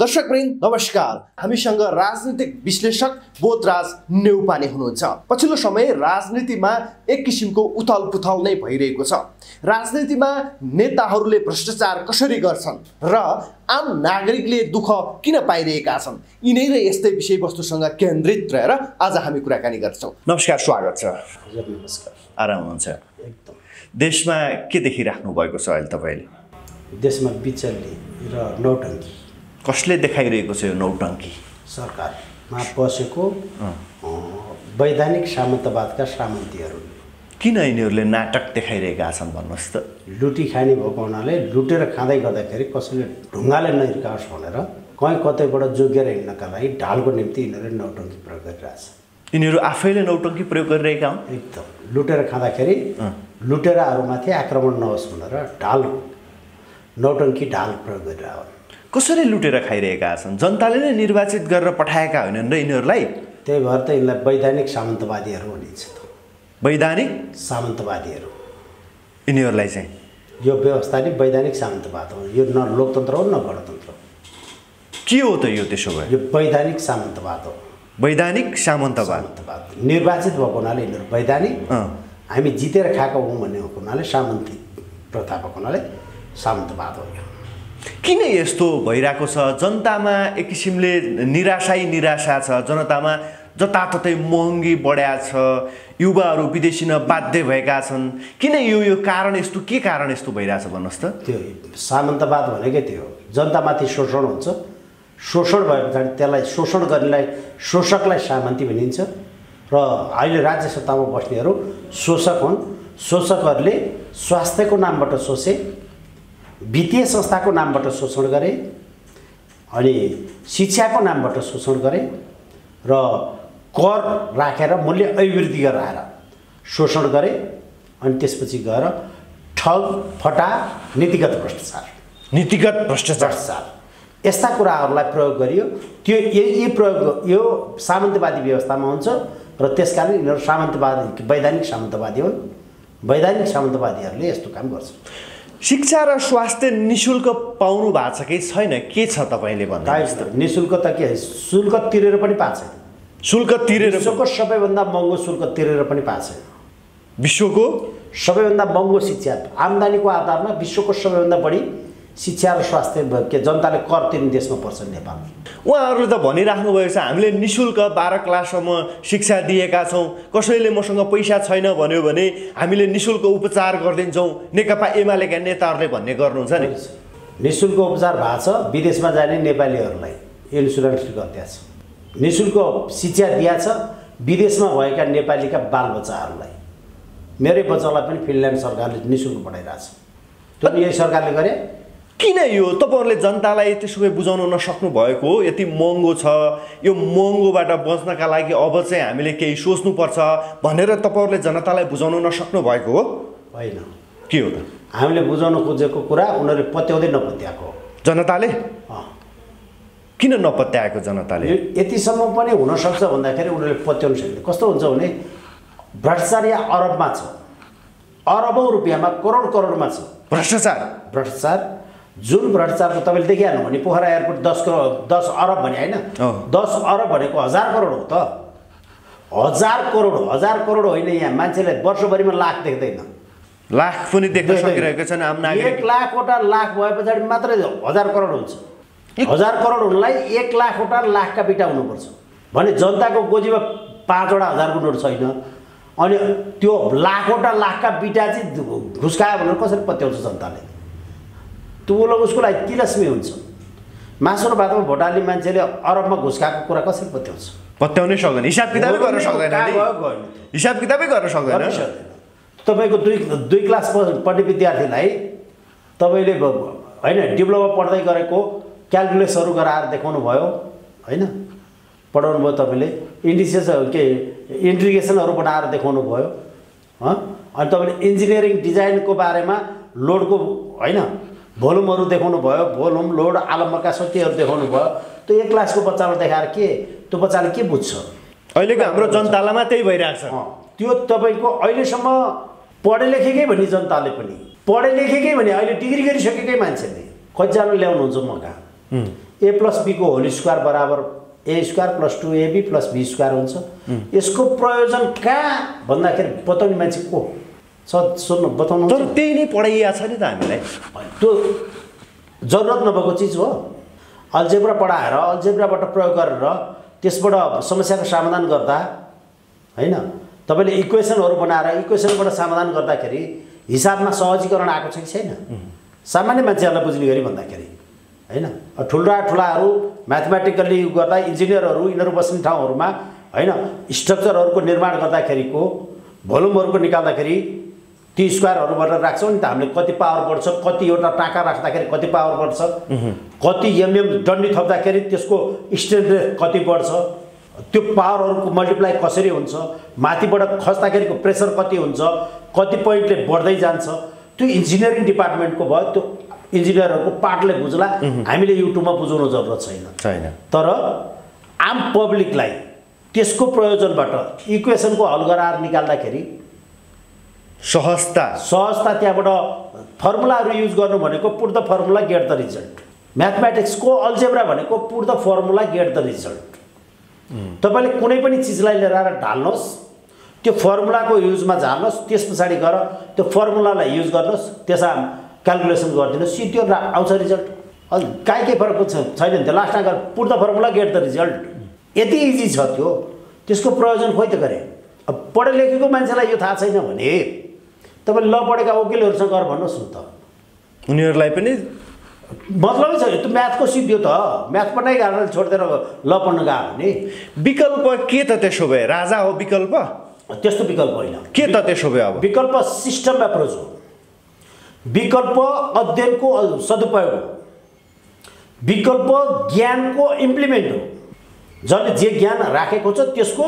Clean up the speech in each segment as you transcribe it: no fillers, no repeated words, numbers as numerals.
दर्शकवृन्द नमस्कार। हामीसँग राजनीतिक विश्लेषक बोधराज नेउपाने हुनुहुन्छ। पछिल्लो समय राजनीतिमा एक किसिमको उथलपुथल नै भइरहेको छ। राजनीतिमा नेताहरूले भ्रष्टाचार कसरी गर्छन् र आम नागरिकले दुःख किन पाइरहेका छन्, यिनै र यस्तै विषयवस्तुसँग केन्द्रित रहेर आज हामी कुराकानी गर्छौँ। नमस्कार, स्वागत छ। हजुर नमस्कार। आराम हुनुहुन्छ? एकदम। देशमा के देखिराख्नु भएको छ अहिले तपाईले? देशमा बिचल्ली र नौटङ्की। कसले देखाइरहेको छ यो नौटङ्की? सरकारमा बसेको वैधानिक सामन्तवादका सामन्तीहरू। किन यिनीहरूले नाटक देखाइरहेका छन् भन्नुहोस् त? लुटी खाने भएको हुनाले लुटेर खाँदै गर्दाखेरि कसैले ढुङ्गाले नहिर्काओस् भनेर कहीँ कतैबाट जोगेर हिँड्नका लागि ढालको निम्ति यिनीहरूले नौटङ्की प्रयोग गरिरहेछ। यिनीहरू आफैले नौटङ्की प्रयोग गरिरहेका हुन्? एकदम। लुटेर खाँदाखेरि लुटेराहरूमाथि आक्रमण नहोस् भनेर ढाल नौटङ्की ढाल प्रयोग गरिरहेको। कसरी लुटेर खाइरहेका छन्? जनताले नै निर्वाचित गरेर पठाएका होइनन् र यिनीहरूलाई? त्यही भएर त यिनलाई वैधानिक सामन्तवादीहरू भनिन्छ। वैधानिक सामन्तवादीहरू यिनीहरूलाई चाहिँ यो व्यवस्था नै वैधानिक सामन्तवाद हो। यो न लोकतन्त्र हो न गणतन्त्र हो। के हो त यो? त्यसो भए यो वैधानिक सामन्तवाद हो। वैधानिक सामन्तवाद। निर्वाचित भएको हुनाले यिनीहरू वैधानिक, हामी जितेर खाएको हौँ भन्ने हुनाले सामन्ती प्रथा भएको हुनाले सामन्तवाद हो। किन यस्तो भइरहेको छ? जनतामा एक किसिमले निराशा छ। जनतामा जताततै महँगी बढ्या छ, युवाहरू विदेशिन बाध्य भएका छन्। किन यो कारण यस्तो, के कारण यस्तो भइरहेछ भन्नुहोस् त? त्यो सामन्तवाद भनेकै त्यो हो। जनतामाथि शोषण हुन्छ, शोषण भए पछाडि त्यसलाई शोषण गर्नेलाई शोषकलाई सामन्ती भनिन्छ र अहिले राज्य सत्तामा बस्नेहरू शोषक हुन्। शोषकहरूले स्वास्थ्यको नामबाट शोषे, वित्तीय संस्थाको नामबाट शोषण गरे, अनि शिक्षाको नामबाट शोषण गरे र कर राखेर मूल्य अभिवृद्धि गराएर शोषण गरे। अनि त्यसपछि गएर ठग फटा नीतिगत भ्रष्टाचार यस्ता कुराहरूलाई प्रयोग गरियो। त्यो यही प्रयोग यो सामन्तवादी व्यवस्थामा हुन्छ र त्यसकारण यिनीहरू सामन्तवादी वैधानिक सामन्तवादी हुन्। वैधानिक सामन्तवादीहरूले यस्तो काम गर्छन्। शिक्षा र स्वास्थ्य निःशुल्क पाउनु भएको छ कि छैन? के छ तपाईँले भन्नुहोस् त? निःशुल्क त के, शुल्क तिरेर पनि पाएको छैन। शुल्क तिरेर? विश्वको सबैभन्दा महँगो शुल्क तिरेर पनि पाएको छैन। विश्वको सबैभन्दा महँगो शिक्षा आम्दानीको आधारमा विश्वको सबैभन्दा बढी शिक्षा र स्वास्थ्य के जनताले कर तिर्ने देशमा पर्छ नेपाल। उहाँहरूले त भनिराख्नु भएको छ हामीले निःशुल्क 12 क्लाससम्म शिक्षा दिएका छौँ, कसैले मसँग पैसा छैन भन्यो भने हामीले निःशुल्क उपचार गरिदिन्छौँ, नेकपा एमालेका नेताहरूले भन्ने गर्नुहुन्छ नि। निःशुल्क उपचार भएको छ। विदेशमा जाने नेपालीहरूलाई इन्सुरेन्स गरिदिएको छ। निःशुल्क शिक्षा दिएको छ विदेशमा भएका नेपालीका बालबच्चाहरूलाई। मेरै बच्चालाई पनि फिनल्यान्ड सरकारले निःशुल्क पठाइरहेछ। त्यो यही सरकारले गरे। किन यो तपाईँहरूले जनतालाई त्यसो भए बुझाउन नसक्नु भएको हो? यति महँगो छ, यो महँगोबाट बच्नका लागि अब चाहिँ हामीले केही सोच्नुपर्छ भनेर तपाईँहरूले जनतालाई बुझाउन नसक्नु भएको हो? होइन। के हो त? हामीले बुझाउन खोजेको कुरा उनीहरूले पत्याउँदै नपत्याएको हो। जनताले किन नपत्याएको? जनताले यतिसम्म पनि हुनसक्छ भन्दाखेरि उनीहरूले पत्याउनु सक्दैन। कस्तो हुन्छ भने भ्रष्टाचार यहाँ अरबमा छ, अरबौँ रुपियाँमा करोडमा छ भ्रष्टाचार। जुन भ्रष्टाचारको तपाईँले देखिहाल्नु भने पोखरा एयरपोर्ट 10 अरब भने होइन, 10 अरब भनेको 1000 करोड हो त। 1000 करोड होइन। यहाँ मान्छेले वर्षभरिमा लाख देख्दैन। लाख पनि देख्न सकिरहेको छैन आम नागरिक। 1 लाखवटा लाख भए पछाडि मात्रै 1000 करोड हुन्छ। 1000 करोड हुनलाई 1 लाखवटा लाखका बिटा हुनुपर्छ भने जनताको गोजीमा 5वटा 1000को नोट छैन। अनि त्यो लाखवटा लाखका बिटा चाहिँ घुस खायो भनेर कसरी पत्याउँछ जनताले? त्यो उसको लागि तिलस्मी हुन्छ। मासु र भातमा भोट हाल्ने मान्छेले अरबमा घुस खाएको कुरा कसरी पत्याउँछ? पत्याउनै सक्दैन। हिसाब किताबै गर्न सक्दैन। हिसाब किताबै गर्न सक्दैन। तपाईँको 2 क्लास पढ्ने विद्यार्थीलाई तपाईँले होइन डिप्लोमा पढ्दै गरेको क्यालकुलेसहरू गराएर देखाउनु भयो, होइन पढाउनु भयो। तपाईँले इन्टिग्रेसनहरू बनाएर देखाउनु भयो। अनि तपाईँले इन्जिनियरिङ डिजाइनको बारेमा लोडको होइन भोल्युमहरू देखाउनु भयो, भोल्युम लोड आलम्बका शक्तिहरू देखाउनु भयो। त्यो 1 क्लासको बच्चालाई देखाएर त्यो बच्चाले के बुझ्छ? अहिलेको हाम्रो जनतामा त्यही भइरहेको छ। त्यो तपाईँको अहिलेसम्म पढे लेखेकै भन्ने जनताले पनि पढे लेखेकै भने अहिले डिग्री गरिसकेकै मान्छेले कतिजना ल्याउनुहुन्छ म कहाँ? a + b को होल स्क्वायर बराबर a² + 2ab + b² हुन्छ। यसको प्रयोजन कहाँ भन्दाखेरि बताउने मान्छे को सुन्नु बताउनु। तर त्यही नै पढाइएको छ नि त हामीलाई। त्यो जरुरत नभएको चिज हो। अल्जेब्रा पढाएर अल्जेब्राबाट प्रयोग गरेर त्यसबाट समस्याको समाधान गर्दा हैन तपाईले इक्वेसनहरु बनाएर इक्वेसनबाट समाधान गर्दाखेरि हिसाबमा सहजीकरण आएको छ कि छैन? सामान्य मान्छेहरुलाई बुझ्ने गरी भन्दाखेरि हैन ठुलाहरू म्याथमेटिकली गर्दा इन्जिनियरहरु यिनीहरु बस्ने ठाउँहरुमा हैन स्ट्रक्चरहरुको निर्माण गर्दाखेरिको भोल्युमहरुको निकाल्दाखेरि टी स्क्वायरहरु गरेर राख्छौं नि त हामीले। कति पावर बढ्छ, कति एउटा टाका राख्दाखेरि कति पावर बढ्छ, कति एमएम डन्डी थप्दाखेरि त्यसको स्ट्रेन्थ कति बढ्छ, त्यो पावरहरुको मल्टिप्लाई कसरी हुन्छ, माथिबाट खस्दाखेरिको प्रेसर कति हुन्छ, कति पोइन्टले बढ्दै जान्छ, त्यो इन्जिनियरिङ डिपार्टमेन्टको भयो। त्यो इन्जिनियरहरुको पार्टले बुझ्ला, हामीले युट्युबमा बुझाउनु जरुरत छैन। तर आम पब्लिकलाई त्यसको प्रयोजनबाट इक्वेसनको हल गराएर निकाल्दाखेरि सहजता त्यहाँबाट फर्मुलाहरु युज गर्नु भनेको put the formula get the result. म्याथमेटिक्सको अल्जेब्रा भनेको put the formula get the result. तपाईले कुनै पनि चीजलाई लिएर ढाल्नुहोस्, त्यो फर्मुलाको युजमा जानुहोस्, त्यसपछि गएर त्यो फर्मुलालाई युज गर्नुहोस्, त्यसमा क्याल्कुलेसन गरिदिनुहोस्, सिधै आउँछ रिजल्ट। के फरक छैन नि त। लास्टमा गएर put the formula get the result यति इजी छ त्यो। त्यसको प्रयोजन खोइ त गरे। अब पढे लेखेको मान्छेलाई यो थाहा छैन भने तपाईले ल पढेका वकिलहरुसँग गएर भन्नुहोस् न त, उनीहरुलाई पनि मतलबै छैन। त्यो म्याथको सिद्धियो त, म्याथ पढ्नै गाह्रो छोड्देर ल पढ्न गयो भने विकल्प के त त्यसो भए? राजा हो विकल्प? त्यस्तो विकल्प होइन। के त त्यसो भए? अब विकल्प सिस्टम एप्रोच हो। विकल्प अध्ययनको सदुपयोग हो। विकल्प ज्ञानको इम्प्लिमेन्ट हो। जसले जे ज्ञान राखेको छ त्यसको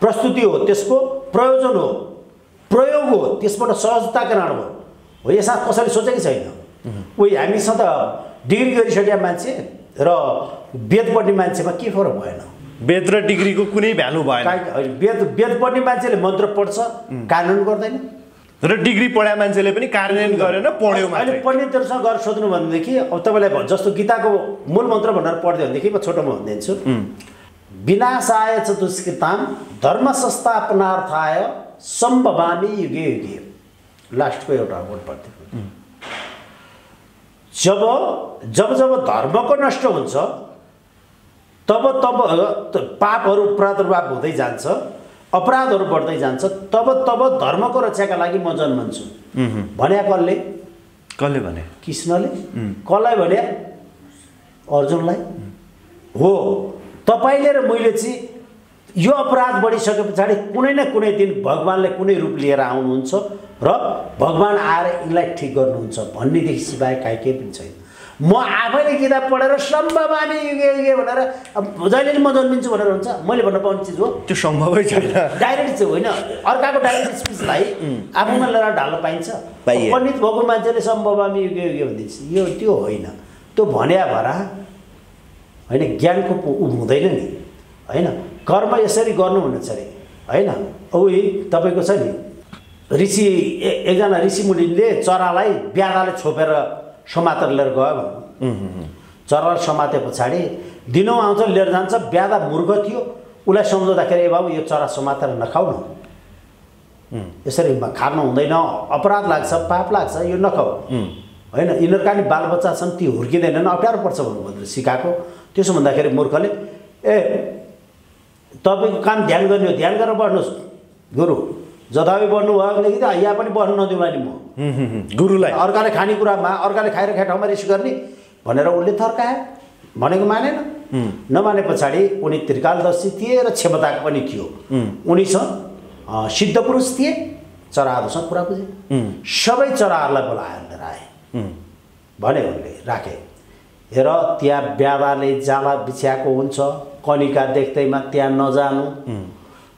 प्रस्तुति हो, त्यसको प्रयोजन हो, प्रयोग हो, त्यसबाट सहजता ग्रहण हो। यसमा कसैले सोचेकै छैन। उही हामीसँग डिग्री गरिसकेका मान्छे र वेद पढ्ने मान्छेमा के फरक भएन? वेद र डिग्रीको कुनै भ्यालु भएन। वेद पढ्ने मान्छेले मन्त्र पढ्छ, कार्यान्वयन गर्दैन। र डिग्री पढाए मान्छेले पनि कार्यान्वयन गरेन, पढ्यो मात्रै। अहिले पण्डितहरुसँग गएर सोध्नु भनेदेखि अब तपाईलाई जस्तो गीताको मूल मन्त्र भनेर पढ्दै भनेदेखि म छोटोमा भनिदिन्छु। विनाशाय च दुष्कृतां धर्म संस्थापनार्थाय सम्भवामि युगे युगे। लास्टको एउटा वर्ड पढ्दै जब धर्मको नष्ट हुन्छ तब पापहरू प्रादुर्भाव हुँदै जान्छ, अपराधहरू बढ्दै जान्छ, तब धर्मको रक्षाका लागि म जन्मन्छु भने कसले भने? कृष्णले। कसलाई भने? अर्जुनलाई हो। तपाईले र मैले चाहिँ यो अपराध बढिसके पछाडि कुनै न कुनै दिन भगवानले कुनै रूप लिएर आउनुहुन्छ र भगवान आएर यिनलाई ठिक गर्नुहुन्छ भन्नेदेखि सिवाय केही पनि छैन। म आफैले किताब पढेर सम्भवामि युगे युगे भनेर जहिले म जन्मिन्छु भनेर हुन्छ, मैले भन्न पाउने चिज हो? त्यो सम्भवै छैन। डाइरेक्ट चाहिँ होइन। अर्काको डाइरेक्ट स्पिचलाई आफूमा लिएर ढाल्न पाइन्छ? पण्डित भएको मान्छेले सम्भवामि युगे युगे भनिदिन्छ, यो त्यो होइन। त्यो भन्या भरा होइन, ज्ञानको हुँदैन नि होइन। कर्म यसरी गर्नु हुनेछ अरे होइन। उही तपाईको छ नि ऋषि, एकजना ऋषिमुनिले चरालाई ब्यादाले छोपेर समातेर लिएर गयो भन्नु। चरालाई समाते पछाडि दिनौँ आउँछ लिएर जान्छ, ब्यादा मूर्ख थियो, उसलाई सम्झाउँदाखेरि ए बाबु यो चरा समातेर नखाऊ न, यसरी खानु हुँदैन, अपराध लाग्छ, पाप लाग्छ, यो नखाऊ होइन। यिनीहरूका नि बालबच्चा छन्, ती हुर्किँदैनन्, अप्ठ्यारो पर्छ भन्नु सिकाएको। त्यसो भन्दाखेरि मूर्खले ए तपाईँको काम ध्यान गर्ने हो, ध्यान गरेर बस्नुहोस् गुरु, जताबै बढ्नु भयो भनेदेखि त यहाँ पनि बस्नु नदिउँला नि म गुरुलाई। अर्काले खानेकुरामा अर्काले खाएर खाए ठाउँमा रिस गर्ने भनेर उसले थर्काए, भनेको मानेन। नमाने पछाडि उनी त्रिकालदर्शी थिए र क्षमता पनि थियो। उनीसँग सिद्ध पुरुष थिए, चराहरूसँग कुरा बुझे। सबै चराहरूलाई बोलाएर लिएर आए भने उनले राखे। हेर त्यहाँ ब्यादाले जाला बिछ्याएको हुन्छ, कनिका देख्दैमा त्यहाँ नजानु।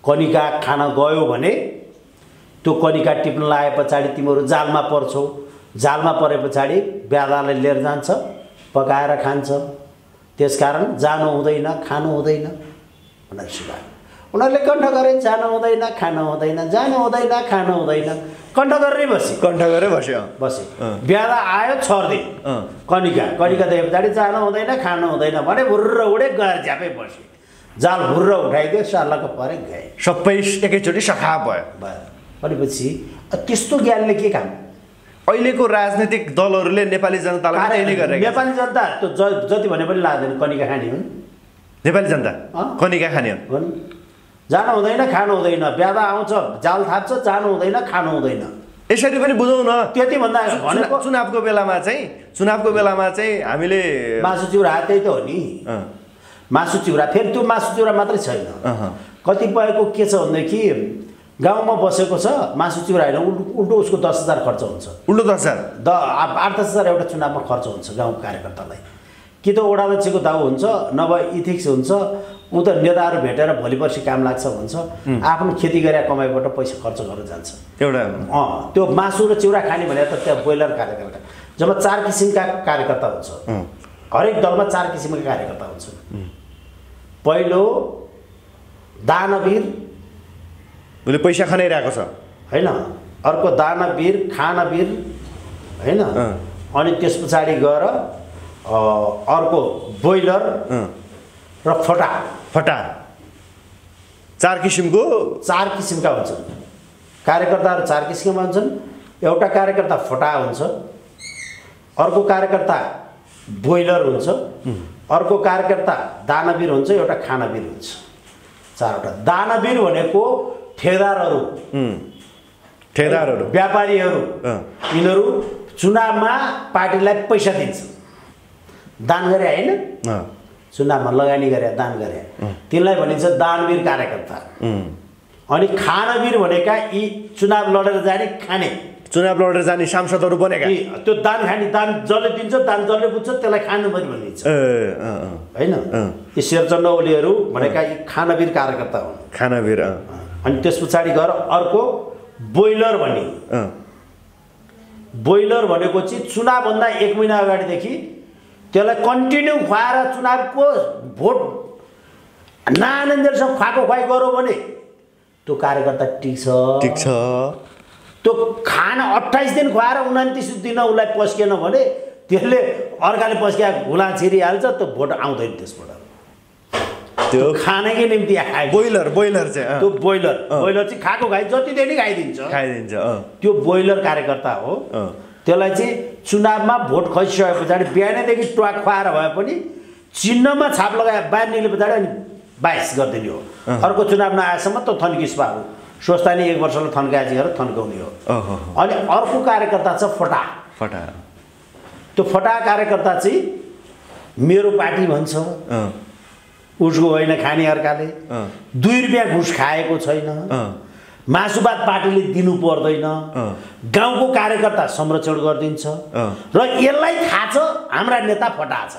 कनिका खान गयो भने त्यो कनिका टिप्न लाए पछाडि तिमीहरू जालमा पर्छौ, जालमा परे पछाडि ब्यादाले लिएर जान्छ, पकाएर खान्छ, त्यसकारण जानु हुँदैन, खानु हुँदैन भनेर सिकायो। उनीहरूले कण्ठ गरे जान हुँदैन खान हुँदैन जान हुँदैन खान हुँदैन कण्ठ गरेरै कण्ठ गरेरै बसे बिहादा आयो छर्दिन कनिका देखे पछाडि जान हुँदैन खान हुँदैन भने भुर्र उडे गएर झ्यापै बसे जाल भुर्र उठाइदियो सालको परे गए सबै एकैचोटि सखा भयो भनेपछि त्यस्तो ज्ञानले के काम अहिलेको राजनीतिक दलहरूले नेपाली जनतालाई नै गरेका नेपाली जनता त्यो जति भने पनि लाग्दैन कनिका खाने हुन् नेपाली जनता कनिका खाने हुन् जान हुँदैन खानु हुँदैन ब्यादा आउँछ जाल थाप्छ जानु हुँदैन खानु हुँदैन यसरी पनि बुझौँ न त्यति भन्दा भनेको चुनावको बेलामा चाहिँ हामीले मासु चिउरा त्यही त हो नि मासु चिउरा फेरि त्यो मासु चिउरा मात्रै छैन कतिपयको के छ भनेदेखि गाउँमा बसेको छ मासु चिउरा होइन उल्टो उसको 10,000 खर्च हुन्छ उल्टो 10,000 8-10,000 एउटा चुनावमा खर्च हुन्छ गाउँको कार्यकर्तालाई कि त ओडालक्षीको दाउ हुन्छ नभए इथिक्स हुन्छ ऊ त नेताहरू भेटेर भोलि पर्सि काम लाग्छ भन्छ आफ्नो खेती गरेर कमाइबाट पैसा खर्च गरेर जान्छ एउटा त्यो मासु र चिउरा खाने भने त त्यहाँ ब्रोइलर कार्यकर्ता जब 4 किसिमका कार्यकर्ता हुन्छ हरेक दलमा 4 किसिमका कार्यकर्ता हुन्छन् पहिलो दानवीर उसले पैसा खनाइरहेको छ हैन अर्को दानवीर खानवीर हैन अनि त्यस पछाडि गएर अर्को ब्रोइलर र फटा 4 किसिमका हुन्छन् कार्यकर्ताहरू 4 किसिमका हुन्छन् एउटा कार्यकर्ता फटा हुन्छ अर्को कार्यकर्ता ब्रोइलर हुन्छ अर्को कार्यकर्ता दानवीर हुन्छ एउटा खानवीर हुन्छ 4वटा दानवीर भनेको ठेकेदारहरू व्यापारीहरू यिनीहरू चुनावमा पार्टीलाई पैसा दिन्छन् दान गरे हैन चुनावमा लगानी गरे दान गरे तिनलाई भनिन्छ दानवीर कार्यकर्ता अनि खानवीर भनेका यी चुनाव लडेर जाने खाने चुनाव लडेर जाने सांसदहरू बनेका त्यो दान खाने दान जसले दिन्छ दान जसले बुझ्छ त्यसलाई खानवीर भनिन्छ हैन यी शेरचन्द्र ओलीहरू भनेका यी खानवीर कार्यकर्ता हुन् खानवीर अनि त्यस पछाडि गएर अर्को ब्रोइलर भन्ने ब्रोइलर भनेको चाहिँ चुनावभन्दा 1 महिना अगाडिदेखि त्यसलाई कन्टिन्यू खुवाएर चुनावको भोट नानन्देलसम्म खुवाको खुवाई गरौँ भने त्यो कार्यकर्ता टिक्छ त्यो खाना 28 दिन खुवाएर 29 दिन उसलाई पस्केन भने त्यसले अर्काले पस्किया घुला छिरिहाल्छ त्यो भोट आउँदैन त्यसबाट त्यो खानेकै निम्ति ब्रोइलर चाहिँ त्यो ब्रोइलर चाहिँ खाएको खाइ जति दिने खाइदिन्छ त्यो ब्रोइलर कार्यकर्ता हो त्यसलाई चाहिँ चुनावमा भोट खसिसके पछाडि बिहानैदेखि ट्वाक खुवाएर भए पनि चिन्हमा छाप लगाए बाहिर निक्ले पछाडि अनि 22 गरिदिने हो अर्को चुनाव नआएसम्म त थन्किस पाऊ स्वस्थानी 1 वर्षलाई थन्काएपछि गरेर थन्काउने हो अनि अर्को कार्यकर्ता छ फटा त्यो फटा कार्यकर्ता चाहिँ मेरो पार्टी भन्छ उसको होइन खाने अर्काले 2 रुपियाँ घुस खाएको छैन मासुभात पार्टीले दिनु पर्दैन गाउँको कार्यकर्ता संरक्षण गरिदिन्छ र यसलाई थाहा छ हाम्रा नेता फटा छ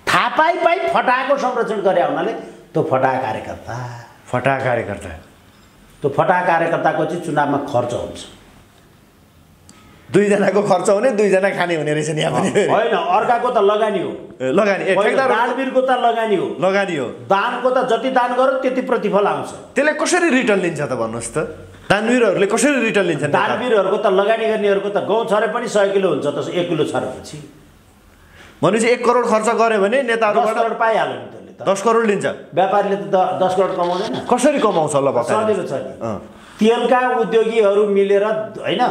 थाहा पाइ फटाको संरक्षण गरे हुनाले त्यो फटा कार्यकर्ताको चाहिँ चुनावमा खर्च हुन्छ 2 जनाको खर्च हुने 2 जना खाने हुने रहेछ नि यहाँ पनि हैन अर्काको त लगानी हो दानवीरको त लगानी हो दानको त जति दान गर्यो त्यति प्रतिफल आउँछ त्यसले कसरी रिटर्न लिन्छ त भन्नुस् त दानवीरहरूले कसरी रिटर्न लिन्छन् दानवीरहरूको त लगानी गर्नेहरूको त गहुँ छरे पनि 100 किलो हुन्छ त 1 किलो छरेपछि भनेपछि 1 करोड खर्च गर्यो भने नेताहरुबाट 10 करोड पाइहाल्यो नि त्यसले त 10 करोड लिन्छ व्यापारीले त 10 करोड कमाउँदैन कसरी कमाउँछ ल बताउ सजिलो छ नि तेलका उद्योगीहरू मिलेर हैन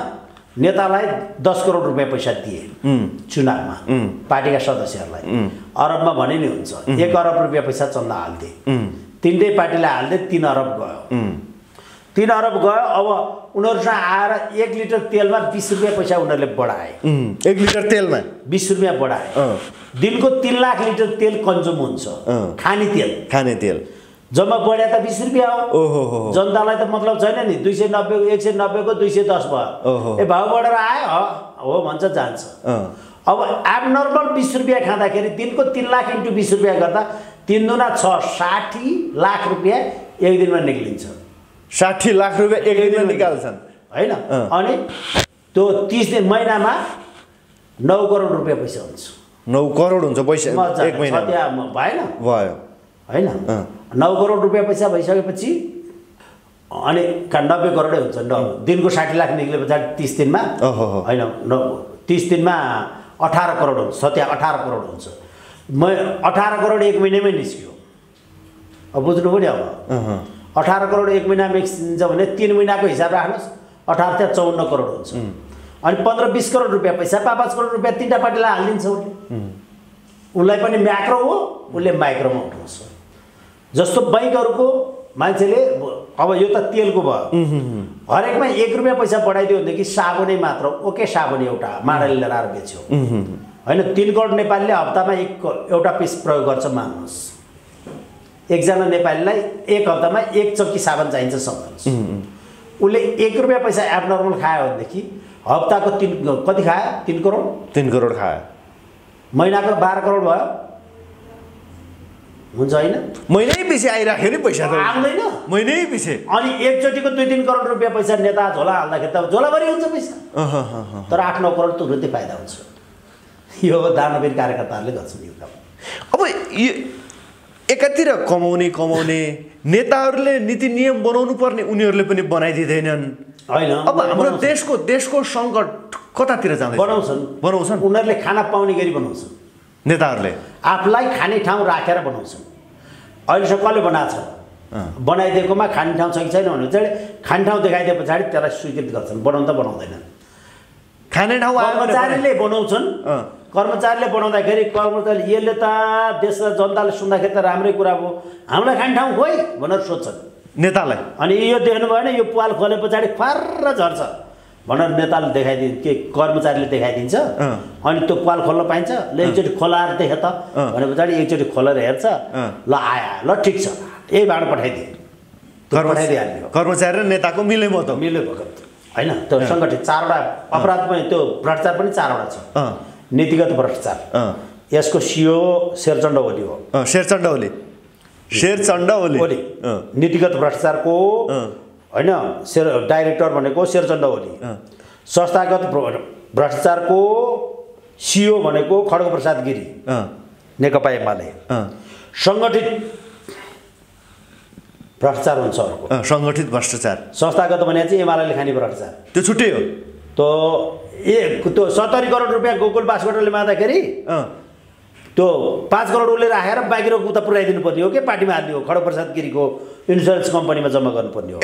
नेतालाई 10 करोड रुपैयाँ पैसा दिए चुनावमा पार्टीका सदस्यहरूलाई अरबमा भने नि हुन्छ 1 अरब रुपैयाँ पैसा चन्दा हाल्थे तीनटै पार्टीलाई हाल्दै 3 अरब गयो 3 अरब गयो अब उनीहरुसँग आएर 1 लिटर तेलमा 20 रुपैयाँ पैसा उनीहरुले बढाए 1 लिटर तेलमा 20 रुपैयाँ बढाए दिनको 3 लाख लिटर तेल कन्ज्युम हुन्छ खाने तेल जम्मा बढ्या त 20 रुपैयाँ हो जनतालाई त मतलब छैन नि 290 190 को 210 भयो ए भाउ बढेर आयो हो भन्छ जान्छ अब एबनर्मल 20 रुपैयाँ खाँदाखेरि दिनको 3 लाख इन्टु 20 रुपैयाँ गर्दा 3 दुना 6 60 लाख रुपैयाँ एक दिनमा निक्लिन्छ 60 लाख रुपैयाँ एक दिनमा निकाल्छन् हैन अनि त्यो 30 दिन महिनामा 9 करोड रुपैयाँ पैसा हुन्छ 9 करोड हुन्छ पैसा एक महिनामा भएन भयो हैन 9 करोड रुपियाँ पैसा भइसकेपछि अनि 90 करोडै हुन्छ दिनको 60 लाख निक्ले पछाडि 30 दिनमा होइन 30 दिनमा 18 करोड हुन्छ 18 करोड हुन्छ म 18 करोड 1 महिनामै निस्क्यो अब बुझ्नु पनि अब 18 करोड 1 महिनामा निस्किन्छ भने 3 महिनाको हिसाब राख्नुहोस् 18 त्यहाँ 54 करोड हुन्छ अनि 15-20 करोड रुपियाँ पैसा 5 करोड रुपियाँ तीनटा पार्टीलाई हालिदिन्छ उसलाई पनि म्याक्रो हो उसले माइक्रोमा उठाउँछ जस्तो बैंकहरूको मान्छेले अब यो त तेलको भयो हरेकमा 1 रुपियाँ पैसा बढाइदियो भनेदेखि साबुनै मात्र ओके साबुन एउटा माडाले लिएर आएर बेच्यो होइन 3 करोड नेपालीले हप्तामा एउटा पिस प्रयोग गर्छ मान्नुहोस् एकजना नेपालीलाई एक हप्तामा 1 चक्की साबुन चाहिन्छ सम्झनुहोस् उसले 1 रुपियाँ पैसा एबनर्मल खायो भनेदेखि हप्ताको 3 कति खायो 3 करोड खायो महिनाको 12 करोड भयो हुन्छ हैन महिनै पछि आइराख्यो नि पैसा त आउँदैन महिनै पछि अनि एकचोटिको 2-3 करोड रुपियाँ पैसा नेता झोला हाल्दाखेरि त झोलाभरि हुन्छ पैसा तर 8-9 करोड तुरुन्तै फाइदा हुन्छ यो दानवीर कार्यकर्ताहरूले गर्छन् यो काम अब एकातिर कमाउने नेताहरूले नीति नियम बनाउनु पर्ने उनीहरूले पनि बनाइदिँदैनन् हैन अब हाम्रो देशको सङ्कट कतातिर जाँदैछ बनाउँछन् उनीहरूले खाना पाउने गरी बनाउँछन् नेताहरूले आफूलाई खाने ठाउँ राखेर बनाउँछन् अहिलेसम्म कसले बनाएको छ बनाइदिएकोमा खाने ठाउँ छ कि छैन भने चाहिँ खाने ठाउँ देखाइदिए पछाडि त्यसलाई स्वीकृत गर्छन् बनाउन त बनाउँदैनन् खाने ठाउँ कर्मचारीले बनाउँछन् कर्मचारीले बनाउँदाखेरि कर्मचारीले यसले त देशलाई जनताले सुन्दाखेरि त राम्रै कुरा हो हामीलाई खाने ठाउँ खोइ भनेर सोध्छन् नेतालाई अनि यो देख्नु भयो भने यो पाल खोले पछाडि फार्र झर्छ भनेर नेताले देखाइदिन्छ के कर्मचारीले देखाइदिन्छ अनि त्यो पाल खोल्न पाइन्छ ल एकचोटि खोलाएर देख त भने पछाडि एकचोटि खोलेर हेर्छ ल आया ल ठिक छ यही भाडा पठाइदिए कर्मचारी र नेताको मिले भगत होइन त्यो सङ्गठित 4वटा अपराध पनि त्यो भ्रष्टाचार पनि 4वटा छ नीतिगत भ्रष्टाचार यसको सिओ शेरचण्ड ओली हो शेरचण्ड ओली नीतिगत भ्रष्टाचारको होइन डाइरेक्टर भनेको शेरचण्ड ओली संस्थागत भ्रष्टाचारको सिओ भनेको खड्गप्रसाद गिरी नेकपा एमाले सङ्गठित भ्रष्टाचार हुन्छ अर्को सङ्गठित भ्रष्टाचार संस्थागत भने चाहिँ एमाले खाने भ्रष्टाचार त्यो छुट्टै हो त्यो 70 करोड रुपियाँ गोकुल बासकोटाले माग्दाखेरि त्यो 5 करोड उसले राखेर बाँकी उता पुऱ्याइदिनु पर्ने हो कि पार्टीमा हाल्ने हो खड्गप्रसाद गिरीको इन्सुरेन्स कम्पनीमा जम्मा गर्नुपर्ने हो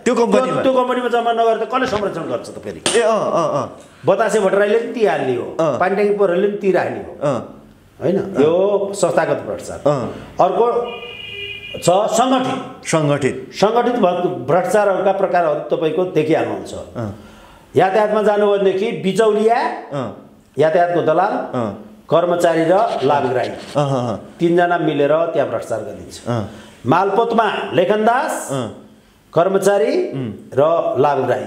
त्यो कम्पनीमा जम्मा नगरेर त कसले संरक्षण गर्छ त फेरि बतासे भट्टराईले पनि ती हाल्ने हो पाण्डेकी पोखरेलले पनि ती राख्ने हो होइन यो संस्थागत भ्रष्टाचार अर्को छ सङ्गठित भ्रष्टाचारहरूका प्रकारहरू तपाईँको देखिहाल्नुहुन्छ यातायातमा जानुभयो भनेदेखि बिचौलिया यातायातको दलाल कर्मचारी र लाभग्राही 3 जना मिलेर त्यहाँ भ्रष्टाचार गरिन्छ मालपोतमा लेखनदास कर्मचारी र लाभग्राही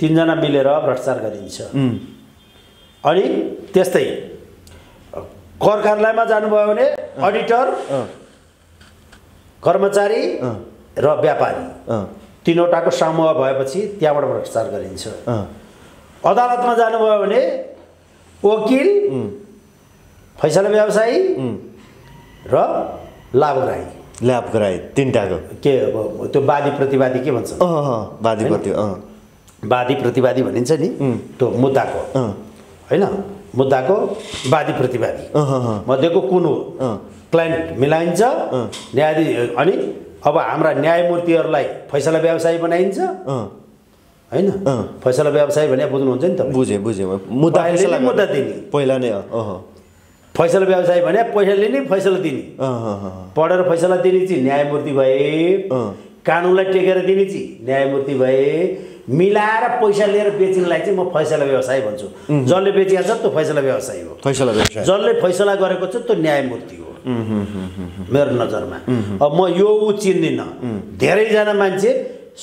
3 जना मिलेर भ्रष्टाचार गरिन्छ अनि त्यस्तै कर कार्यालयमा जानुभयो भने अडिटर कर्मचारी र व्यापारी 3वटाको समूह भएपछि त्यहाँबाट भ्रष्टाचार गरिन्छ अदालतमा जानुभयो भने वकिल फैसला व्यवसायी र लाभग्राही 3टाको के त्यो वादी प्रतिवादी के भन्छ वादी प्रतिवादी भनिन्छ नि त्यो मुद्दाको होइन मुद्दाको वादी प्रतिवादी मध्येको कुन हो क्लाइन्ट मिलाइन्छ न्यायाधीश अनि अब हाम्रा न्यायमूर्तिहरूलाई फैसला व्यवसायी बनाइन्छ हैन फैसला व्यवसायी भने बुझ्नुहुन्छ नि त बुझे मुद्दा दिने पहिला नै फैसला व्यवसायी भने पैसा लिने फैसला दिने पढेर फैसला दिने चाहिँ न्यायमूर्ति भए कानुनलाई टेकेर दिने चाहिँ न्यायमूर्ति भए मिलाएर पैसा लिएर बेच्नेलाई चाहिँ म फैसला व्यवसायी भन्छु जसले बेचिया छ त्यो फैसला व्यवसायी हो जसले फैसला गरेको छ त्यो न्यायमूर्ति हो मेरो नजरमा अब म यो चिन्दिनँ धेरैजना मान्छे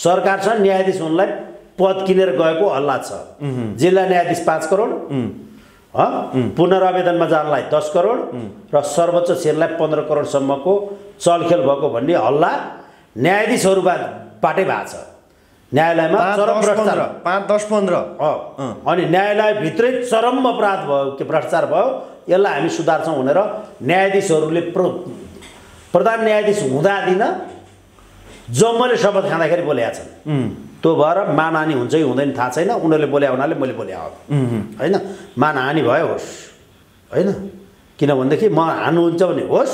सरकार छ न्यायाधीश हुनलाई पद किनेर गएको हल्ला छ जिल्ला न्यायाधीश 5 करोड पुनरावेदनमा जानलाई 10 करोड र सर्वोच्च सेनलाई 15 करोडसम्मको चलखेल भएको भन्ने हल्ला न्यायाधीशहरूबाटै भएको छ न्यायालयमा चरम भ्रष्टाचार 5, 10, 15 अनि न्यायालयभित्रै चरम अपराध भयो के भ्रष्टाचार भयो यसलाई हामी सुधार्छौँ भनेर न्यायाधीशहरूले प्रधान न्यायाधीश हुँदा दिन जम्मूले शपथ खाँदाखेरि बोलेका छन् त्यो भएर मानहानि हुन्छ कि हुँदैन थाहा छैन उनीहरूले बोले हुनाले मैले बोले हो होइन मानहानि भयो होस् होइन किनभनेदेखि म हान्नुहुन्छ भने होस्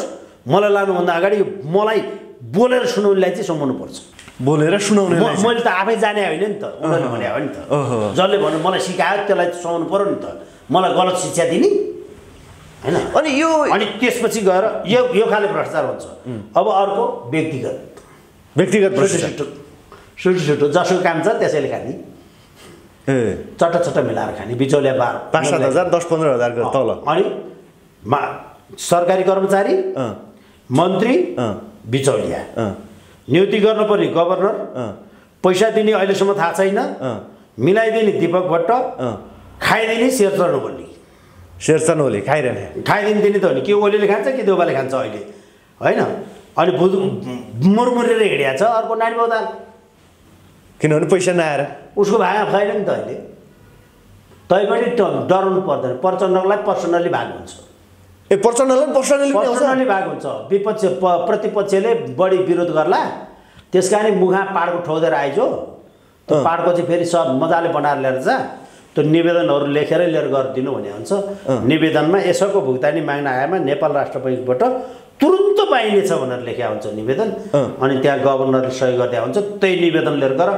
मलाई लानुभन्दा अगाडि मलाई बोलेर सुनाउनेलाई चाहिँ सुनाउनुपर्छ बोलेर सुनाउने मैले त आफै जाने होइन नि त उनीहरूले भने हो नि त जसले भन्नु मलाई सिकायो त्यसलाई सुनाउनु पर्यो नि त मलाई गलत शिक्षा दिने होइन अनि त्यसपछि गएर यो खाले भ्रष्टाचार हुन्छ अब अर्को व्यक्तिगत छुटो जसको काम छ त्यसैले खाने चट्ट मिलाएर खाने बिचौलिया 5-7 हजार 10-15 हजारको तल अनि सरकारी कर्मचारी मन्त्री बिचौलिया नियुक्ति गर्नुपर्ने गभर्नर पैसा दिने अहिलेसम्म थाहा छैन मिलाइदिने दीपक भट्ट खाइदिने शेरचन ओली खाइदिने दिने त हो नि के ओलीले खान्छ कि देउबाले खान्छ अहिले होइन अनि मुरमुरेर हिँडिया छ अर्को नानी बौदाल किनभने पैसा नआएर उसको भाग छैन नि त अहिले तैपनि डराउनु पर्दैन प्रचण्डलाई पर्सनली भाग हुन्छ पर्सनली भाग हुन्छ विपक्ष प्रतिपक्षले बढी विरोध गर्ला त्यस कारण मुखा पाडको ठोदेर आइजो त्यो पाडको चाहिँ फेरि सब मजाले बनाएर ल्याएर जा त्यो निवेदनहरू लेखेर लिएर गरिदिनु भन्ने हुन्छ निवेदनमा यसको भुक्तानी माग्न आएमा नेपाल राष्ट्र बैङ्कबाट तुरुन्त पाइनेछ भनेर लेखेको हुन्छ निवेदन अनि त्यहाँ गभर्नरले सही गरिदिएको हुन्छ त्यही निवेदन लिएर गएर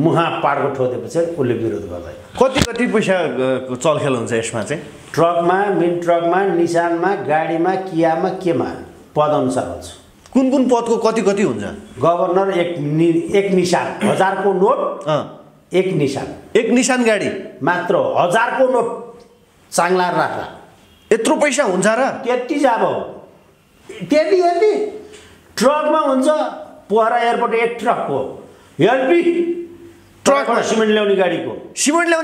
मुहा पाडको ठोदेपछि उसले विरोध गर्दैन कति पैसाको चलखेल हुन्छ यसमा चाहिँ ट्रकमा मिन ट्रकमा निसानमा गाडीमा कियामा केमा पद अनुसार हुन्छ कुन पदको कति हुन्छ गभर्नर एक निशान 1000 को नोट एक निशान गाडी मात्र 1000 को नोट चाङ्ला राख्ला यत्रो पैसा हुन्छ र त्यति जाब त्यति ट्रकमा हुन्छ पोखरा एयरपोर्ट एक ट्रकको एलपी ट्रकमा सिमेन्ट ल्याउने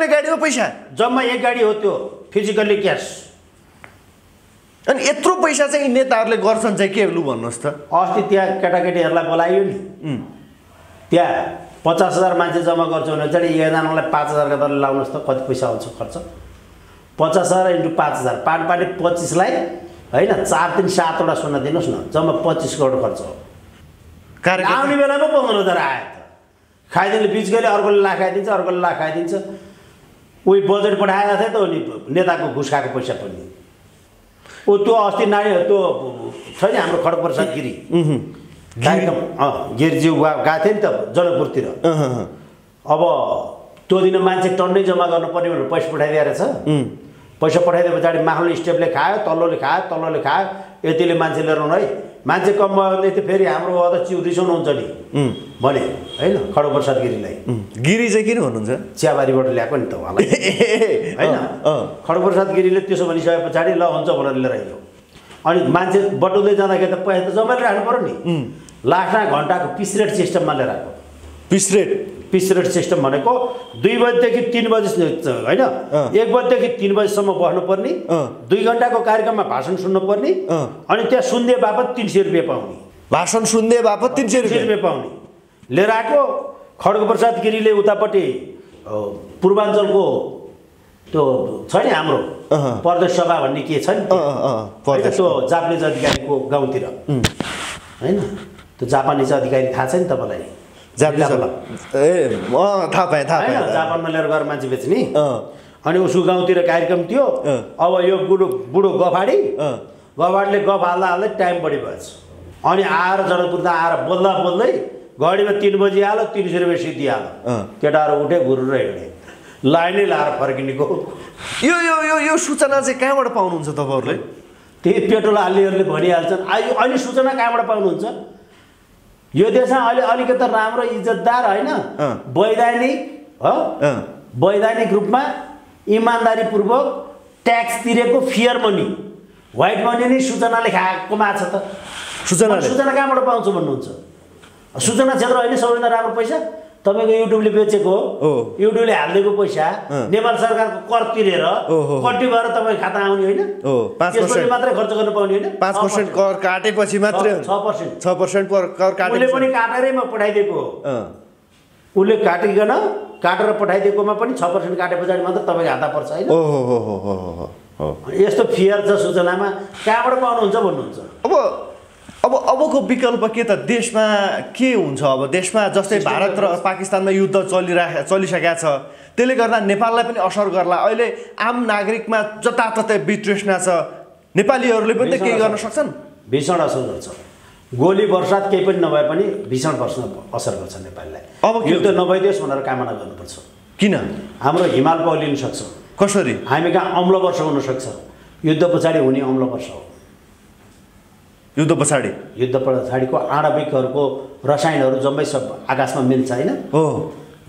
गाडीको पैसा जम्मा एक गाडी हो त्यो फिजिकल्ली क्यास अनि यत्रो पैसा चाहिँ नेताहरूले गर्छन् चाहिँ के लु भन्नुहोस् त अस्ति त्यहाँ केटाकेटीहरूलाई बोलाइयो नि त्यहाँ 50,000 मान्छे जम्मा गर्छ भने चाहिँ एकजनालाई 5,000 का दर लाउनुहोस् त कति पैसा आउँछ खर्च 50,000 × 5,000 पाटपाटी 25लाई होइन 4 3 7 वटा सोना दिनुहोस् न जम्मा 25 करोड खर्च हो आउने बेलामा 15,000 आयो त खाइदिने बिच गएले अर्कोले लाख खाइदिन्छ अर्कोले लाख खाइदिन्छ उही बजेट पठाएको थियो त अनि नेताको घुस खाएको पैसा पनि त्यो अस्ति नानी त्यो छ नि हाम्रो खड्गप्रसाद गिरी कार्यक्रम गिरिज्यू गएको थियो नि त जनकपुरतिर अब त्यो दिन मान्छे टन्नै जम्मा गर्नुपर्ने भनेर पैसा पठाइदिएर छ पैसा पठाइदिए पछाडि माथिल्लो स्टेपले खायो तल्लोले खायो यतिले मान्छे लिएर है मान्छे कम भयो भने त फेरि हाम्रो अध्यक्ष रिसाउनुहुन्छ नि भने होइन खड्गप्रसाद गिरीलाई गिरी चाहिँ किन भन्नुहुन्छ चियाबारीबाट ल्याएको नि त उहाँलाई होइन खड्गप्रसाद गिरीले त्यसो भनिसके पछाडि ल हुन्छ भनेर लिएर आइयो अनि मान्छे बटुल्दै जाँदाखेरि त पैसा त जमाएर राख्नु पर्यो नि लाखना घन्टाको पिस रेट सिस्टममा लिएर आएको पिस रेट सिस्टम भनेको 2 बजेदेखि 3 बजे होइन 1 बजेदेखि 3 बजेसम्म बस्नुपर्ने 2 घन्टाको कार्यक्रममा भाषण सुन्नुपर्ने अनि त्यहाँ सुन्ने बापत 300 रुपियाँ पाउने भाषण सुन्ने बापत 300 रुपियाँ पाउने लिएर आएको खड्गप्रसाद गिरीले उतापट्टि पूर्वाञ्चलको त्यो छ नि हाम्रो प्रदेश सभा भन्ने के छ नि त्यो जापानिज अधिकारीको गाउँतिर होइन त्यो जापानिज अधिकारी थाहा छ नि तपाईँलाई थाहा पाएँ जापानमा लिएर गएर मान्छे बेच्ने अनि उसको गाउँतिर कार्यक्रम थियो अब यो बुढो गफाडीले गफ हाल्दै टाइम बढी भएछ अनि आएर जनकपुरमा आएर बोल्दै घडीमा 3 बजी आयो 300 रुपियाँ सिद्धिहाल्यो केटाहरू उठे घुरेर हिँडे लाइनै लाएर फर्किनेको यो सूचना चाहिँ कहाँबाट पाउनुहुन्छ तपाईँहरूले त्यही पेट्रोल हाल्नेहरूले भनिहाल्छन् अहिले सूचना कहाँबाट पाउनुहुन्छ यो देशमा अहिले अलिकति राम्रो इज्जतदार होइन वैधानिक रूपमा इमान्दारीपूर्वक ट्याक्स तिरेको फियर मनी व्हाइट मनी नै सूचनाले खाएकोमा छ त सूचना कहाँबाट पाउँछ भन्नुहुन्छ सूचना क्षेत्र होइन सबैभन्दा राम्रो पैसा तपाईँको युट्युबले बेचेको हो युट्युबले हालिदिएको पैसा नेपाल सरकारको कर तिरेर कति भएर तपाईँको खाता आउने होइन 5% मात्रै खर्च गर्न पाउने होइन 5% कर काटेपछि मात्रै 6% कर काटे उसले पनि काटेरै म पठाइदिएको उसले काटेर पठाइदिएकोमा पनि 6% काटे पछाडि मात्र तपाईँको हात पर्छ होइन यस्तो फियर छ सूचनामा कहाँबाट पाउनुहुन्छ भन्नुहुन्छ अबको विकल्प के त देशमा के हुन्छ अब देशमा जस्तै भारत र पाकिस्तानमा युद्ध चलिसकेको छ त्यसले गर्दा नेपाललाई पनि असर गर्ला अहिले आम नागरिकमा जताततै वितृष्णा छ नेपालीहरूले पनि त केही गर्न सक्छन् भीषण असर गर्छ गोली वर्षात केही पनि नभए पनि भीषण असर गर्छ नेपाललाई अब युद्ध नभइदियोस् भनेर कामना गर्नुपर्छ किन हाम्रो हिमाल पौलिन सक्छ कसरी हामी कहाँ अम्ल वर्षा हुन सक्छ युद्ध पछाडि हुने अम्ल वर्षा हो युद्ध पछाडिको आणविकहरूको रसायनहरू जम्मै सब आकाशमा मिल्छ होइन हो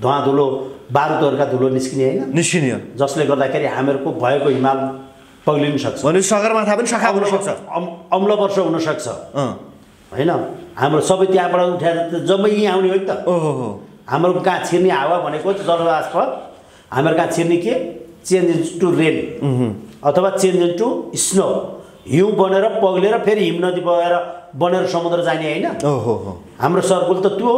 धुवा धुलो बारुदहरूका धुलो निस्किने होइन निस्किने जसले गर्दाखेरि हामीहरूको भएको हिमाल पग्लिन सक्छ भने सगरमाथा पनि सखा हुन सक्छ अम्ल वर्षा हुन सक्छ होइन हाम्रो सबै त्यहाँबाट उठेर जम्मै यहीँ आउने हो नि त ओहो हाम्रो कहाँ छिर्ने हावा भनेको जलवाष्प हाम्रो कहाँ छिर्ने के चेन्ज इन्टु रेन अथवा चेन्ज इन्टु स्नो हिउँ बनेर पग्लेर फेरि हिम नदी बनेर समुद्र जाने होइन हाम्रो सर्कुल त त्यो हो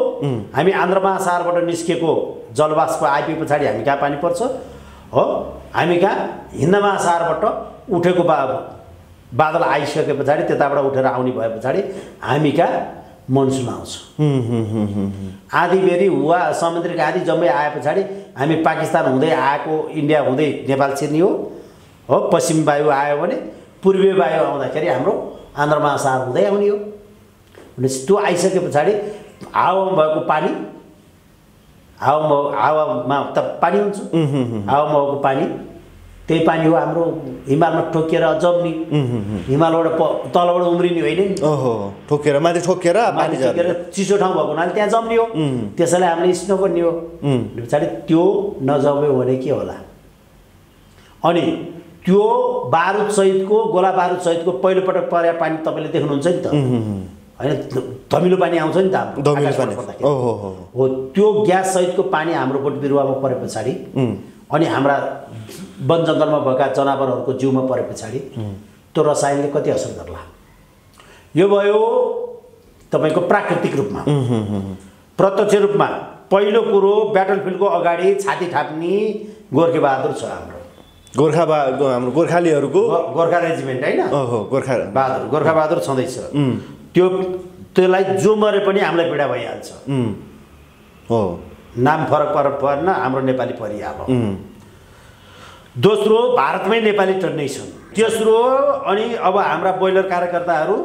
हामी आन्ध्र महासागरबाट निस्केको जलवाष्प आइपुगे पछाडि हामी कहाँ पानी पर्छ हो हामी कहाँ हिन्द महासागरबाट उठेको बादल आइसके पछाडि त्यताबाट उठेर आउने भए पछाडि हामी कहाँ मनसुन आउँछ आधी बेरी वा समुद्रिक आधी जम्मै आए पछाडि हामी पाकिस्तान हुँदै आएको इन्डिया हुँदै नेपाल छिर्ने हो पश्चिम वायु आयो भने पूर्वीय वायु आउँदाखेरि हाम्रो आन्ध्र महासागर हुँदै आउने हो भनेपछि त्यो आइसके पछाडि हावामा भएको पानी हावामा त पानी हुन्छ हावामा भएको पानी त्यही पानी हो हाम्रो हिमालमा ठोकिएर जम्ने हिमालबाट तलबाट उम्रिने होइन नि ठोकेर माथि ठोकेर पानी ठोकेर चिसो ठाउँ भएको हुनाले त्यहाँ जम्ने हो त्यसैले हामीले स्नो गर्ने हो पछाडि त्यो नजम्यो भने के होला अनि त्यो बारुद सहितको गोला बारुद सहितको पहिलोपटक परेको पानी तपाईँले देख्नुहुन्छ नि त होइन धमिलो पानी आउँछ नि त हाम्रो हो त्यो ग्यास सहितको पानी हाम्रो बोट बिरुवामा परे पछाडि अनि हाम्रा वन जङ्गलमा भएका जनावरहरूको जिउमा परे पछाडि त्यो रसायनले कति असर गर्ला यो भयो तपाईँको प्राकृतिक रूपमा प्रत्यक्ष रूपमा पहिलो कुरो ब्याटलफिल्डको अगाडि छाती थाप्ने गोर्खे बहादुर छ हाम्रो हाम्रो गोर्खालीहरूको गोर्खा रेजिमेन्ट होइन गोर्खा बहादुर छँदैछ त्यसलाई जो मरे पनि हामीलाई पीडा भइहाल्छ हो नाम फरक परेन हाम्रो नेपाली परिहाल्यो दोस्रो भारतमै नेपाली टन्नै छन् तेस्रो अनि अब हाम्रा बोइलर कार्यकर्ताहरू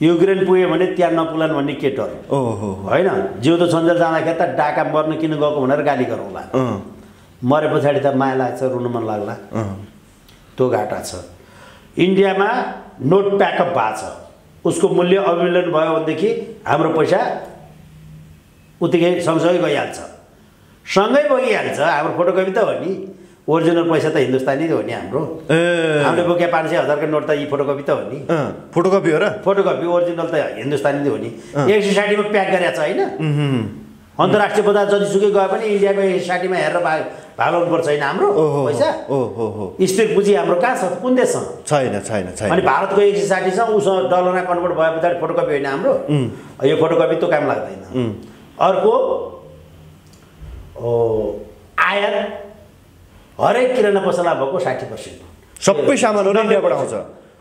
युक्रेन पुग्यो भने त्यहाँ नपुलान् भन्ने के डर होइन जिउँदो छन्जेल जाँदाखेरि त डाका मर्न किन गएको भनेर गाली गरौँला मरे पछाडि त माया लाग्छ रुनु मन लाग्ला त्यो घाटा छ इन्डियामा नोट प्याकअप भएको छ उसको मूल्य अवमूल्यन भयो भनेदेखि हाम्रो पैसा उतिकै सँगसँगै गइहाल्छ सँगै बगिहाल्छ हाम्रो फोटोकपी त हो नि ओरिजिनल पैसा त हिन्दुस्तानी हो नि हाम्रो हामीले बोके 500,000 नोट त यी फोटोकपी त हो नि फोटोकपी हो र फोटोकपी ओरिजिनल त हिन्दुस्तानी हो नि 160 मा प्याक गरेको छ होइन अन्तर्राष्ट्रिय बजार जतिसुकै गए पनि इन्डियाको 160 मा हेरेर भाग लाउनुपर्छ होइन हाम्रो पैसा स्थिर पुँजी हाम्रो कहाँ छ कुन देशसँग छैन अनि भारतको 160 छ उसँग डलरमा कन्भर्ट भए पछाडि फोटोकपी होइन हाम्रो यो फोटोकपी त काम लाग्दैन अर्को आयात हरेक किराना पसलमा भएको 60% सबै सामानहरू इन्डियाबाट आउँछ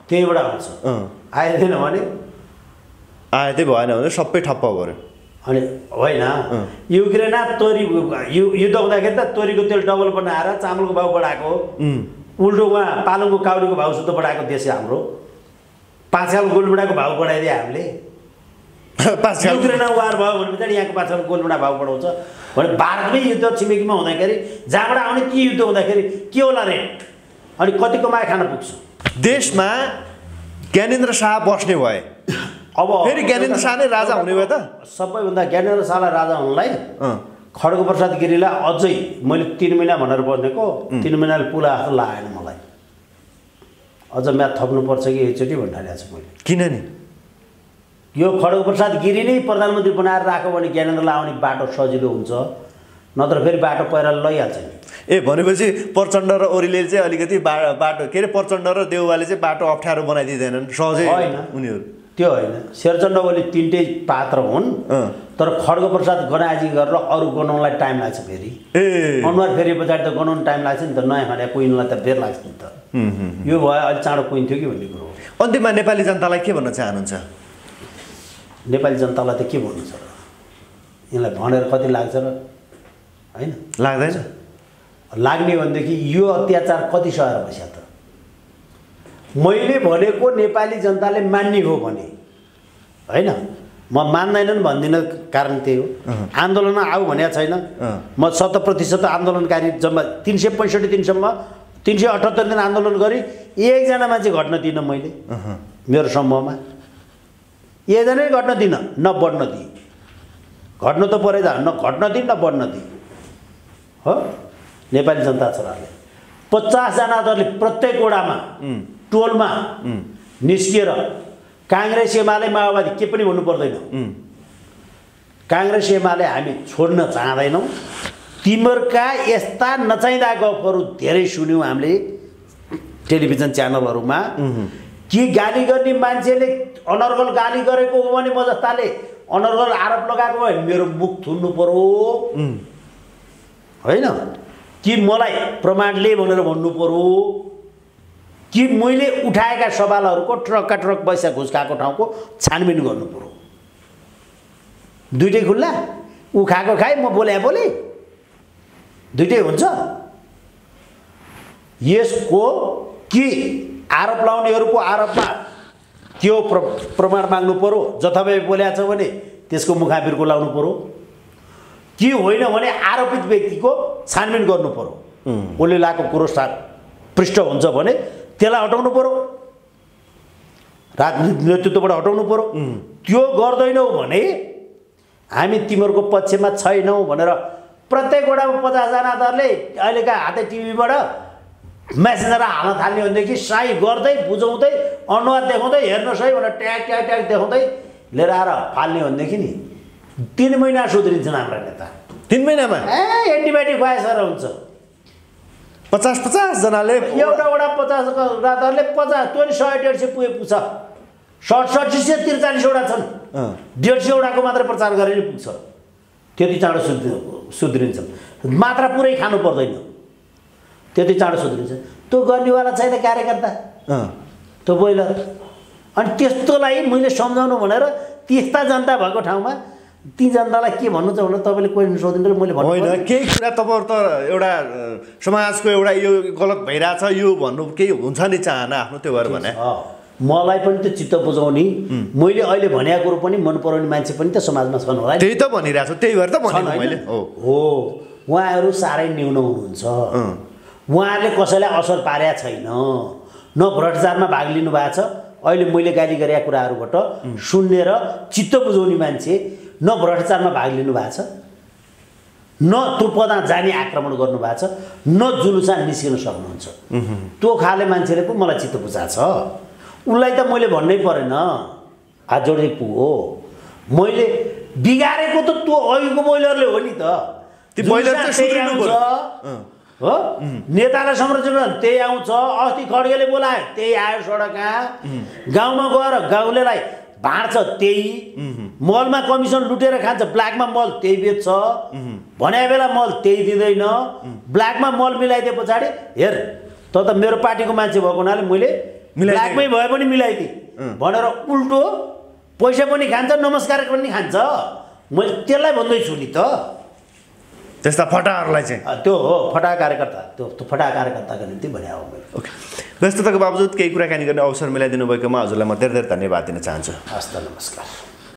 त्यहीबाट आउँछ आयात थिएन भने आयातै भएन भने सबै ठप्प गर्यो अनि होइन युक्रेन तोरी युद्ध हुँदाखेरि त तोरीको तेल डबल बनाएर चामलको भाउ बढाएको उल्टो उहाँ पालङको काउरीको भाउ सुत्तो बढाएको देश हाम्रो 5 साल गोलबुडाको भाउ बढाइदियो हामीले युक्रेन वार भयो भने पछाडि यहाँको 5 साल गोलबुडा भाउ बढाउँछ भने भारतमै युद्ध छिमेकीमा हुँदाखेरि जहाँबाट आउने ती युद्ध हुँदाखेरि के होला रेट अनि कति कमाए खान पुग्छ देशमा ज्ञानेन्द्र शाह बस्ने भए अब फेरि ज्ञानेन्द्र शाह नै राजा हुने भयो त सबैभन्दा ज्ञानेन्द्र शाहलाई राजा हुनलाई खड्गप्रसाद गिरीलाई अझै मैले 3 महिना भनेर बनेको 3 महिनाले पुला जस्तो लागेन मलाई अझ म्याथ थप्नुपर्छ कि एकचोटि भनिरहेको छु मैले किन नि यो खड्गप्रसाद गिरी नै प्रधानमन्त्री बनाएर राख्यो भने ज्ञानेन्द्रलाई आउने बाटो सजिलो हुन्छ नत्र फेरि बाटो पहिराले लैहाल्छ नि भनेपछि प्रचण्ड र ओलीले चाहिँ अलिकति बाटो के अरे प्रचण्ड र देउवाले चाहिँ बाटो अप्ठ्यारो बनाइदिँदैनन् सहजै होइन उनीहरू त्यो होइन शेरचण्ड ओली तिनटै पात्र हुन् तर खड्गप्रसाद गनाजी गरेर अरू गनाउनलाई टाइम लाग्छ फेरि अनुहार फेरि पछाडि त गनाउन टाइम लाग्छ नि त नयाँ खाने कुइनलाई त बेर लाग्छ नि त यो भयो अलि चाँडो कुइन थियो कि भन्ने कुरो हो अन्त्यमा नेपाली जनतालाई के भन्न चाहनुहुन्छ नेपाली जनतालाई त के भन्नु छ र यिनलाई भनेर कति लाग्छ र हैन लाग्दैन लाग्ने भनेदेखि यो अत्याचार कति सहेर बस्या त मैले भनेको नेपाली जनताले मान्ने हो भने हैन म मान्दैनन् भन्दिन कारण त्यही हो आन्दोलन आऊ भनेको छैन म 100% आन्दोलनकारी जम्मा 365 दिनसम्म 378 दिन आन्दोलन गरी एकजना मान्छे घट्न दिन मैले मेरो समूहमा एकजनै घट्न दिन न बढ्न दिए घट्नु त परे न घट्न दिन न बढ्न दिए हो नेपाली जनता छोराले 50 जना दलले प्रत्येक वडामा टोलमा निस्किएर कांग्रेस एमाले माओवादी के पनि भन्नु पर्दैन कांग्रेस एमाले हामी छोड्न चाहदैनौं तिमीहरुका यस्ता नचाहिँदा गफहरु धेरै सुन्यौं हामीले टेलिभिजन च्यानलहरुमा कि गाली गर्ने मान्छेले अनर्गल गाली गरेको हो भने म जस्ताले अनर्गल आरोप लगाएको भए मेरो मुख थुन्नु पर्यो हैन कि मलाई प्रमाणले भनेर भन्नु पर्यो कि मैले उठाएका सवालहरुको ट्रकका ट्रक पैसा घुस खाएको ठाउँको छानबिन गर्नु पर्यो दुईटै खुल्ला उ खाएको खाए म बोले दुईटै हुन्छ यसको कि आरोप लाउनेहरुको आरोपमा त्यो प्रमाण माग्नु पर्यो जथाभावी बोलेछ भने त्यसको मुखाबिरको लाउनु पर्यो कि होइन भने आरोपित व्यक्तिको छानबिन गर्नु पर्यो उसले लाएको कुरो पृष्ठ हुन्छ भने त्यसलाई हटाउनु पर्यो राजनीतिक नेतृत्वबाट हटाउनु पर्यो त्यो गर्दैनौ भने हामी तिमीहरुको पक्षमा छैनौ भनेर प्रत्येक वडामा 50 जना दलले अहिलेका हाते टिभीबाट मेसेजर हाल्न थाल्ने भनेदेखि साई गर्दै बुझाउँदै अनुहार देखाउँदै हेर्नुहोस् है भनेर ट्याग ट्याग ट्याग देखाउँदै लिएर आएर फाल्ने भनेदेखि नि 3 महिना सुध्रिन्छन् हाम्रा नेता 3 महिनामा एन्टिबायोटिक खुवाएसर हुन्छ 50 जनाले एउटा वडा 50 रातहरुले 50 त्यो 100-150 पुग्छ 67-43 वडा छन् 150 वडाको मात्र प्रचार गरेर पुग्छ त्यति चाँडो सुध्रिन्छन् मात्रा पुरै खानु पर्दैन त्यति चाँडो सुध्रिन्छ त्यो गर्नेवाला छैन कार्यकर्ता त्यो बोइलर अनि त्यस्तोलाई मैले सम्झाउनु भनेर त्यस्ता जनता भएको ठाउँमा ती जनतालाई के भन्नु छ भने तपाईले क्वेशन सोधिन्छ मैले भन्नु होइन केही कुरा तपाईहरु त एउटा समाजको एउटा यो गलत भइराछ यो भन्नु केही हुन्छ नि चाहना आफ्नो त्यो भएर भने मलाई पनि त चित्त बुझाउने मैले अहिले भनेको कुरो पनि मन पराउने मान्छे पनि त समाजमा छन् होला त्यही त भनिरा छु त्यही भएर त भनेको मैले हो उहाँहरु सारै न्यून हुनुहुन्छ उहाँहरुले कसैलाई असर पारेया छैन न भ्रष्टाचारमा भाग लिनु भएको छ अहिले मैले गाली गरेका कुराहरुबाट सुन्नेर चित्त बुझाउने मान्छे न भ्रष्टाचारमा भाग लिनु भएको छ न तुपदा जाने आक्रमण गर्नु भएको छ न जुलुसा निस्किन सक्नुहुन्छ त्यो खाले मान्छेले पो मलाई चित्त बुझा छ उलाई त मैले भन्नै परेन हात जोड्दै पुगो मैले बिगारेको त त्यो अघिको बोइलरले हो नि त त्यो बोइलर चाहिँ सुध्रिनु पर्यो हो नेतालाई संरक्षण त्यही आउँछ अस्ति खड्गेले बोलाए त्यही आयो सडकमा गाउँमा गएर गाउँलेलाई भाड्छ त्यही मलमा कमिसन लुटेर खान्छ ब्ल्याकमा मल त्यही बेच्छ भने बेला मल त्यही दिँदैन ब्ल्याकमा मल मिलाइदिए पछाडी हेर त मेरो पार्टीको मान्छे भएको हुनाले मैले ब्ल्याकमै भए पनि मिलाइदिए भनेर उल्टो पैसा पनि खान्छ नमस्कार पनि खान्छ मैले त्यसलाई भन्दैछु नि त त्यस्ता फटाहरुलाई चाहिँ त्यो हो फटा कार्यकर्ता त्यो फटा कार्यकर्ताको निम्ति भने हो मैले ओके व्यस्तताको बावजुद केही कुराकानी गर्ने अवसर मिलाइदिनु भएकोमा हजुरलाई म धेरै धेरै धन्यवाद दिन चाहन्छु हस्त नमस्कार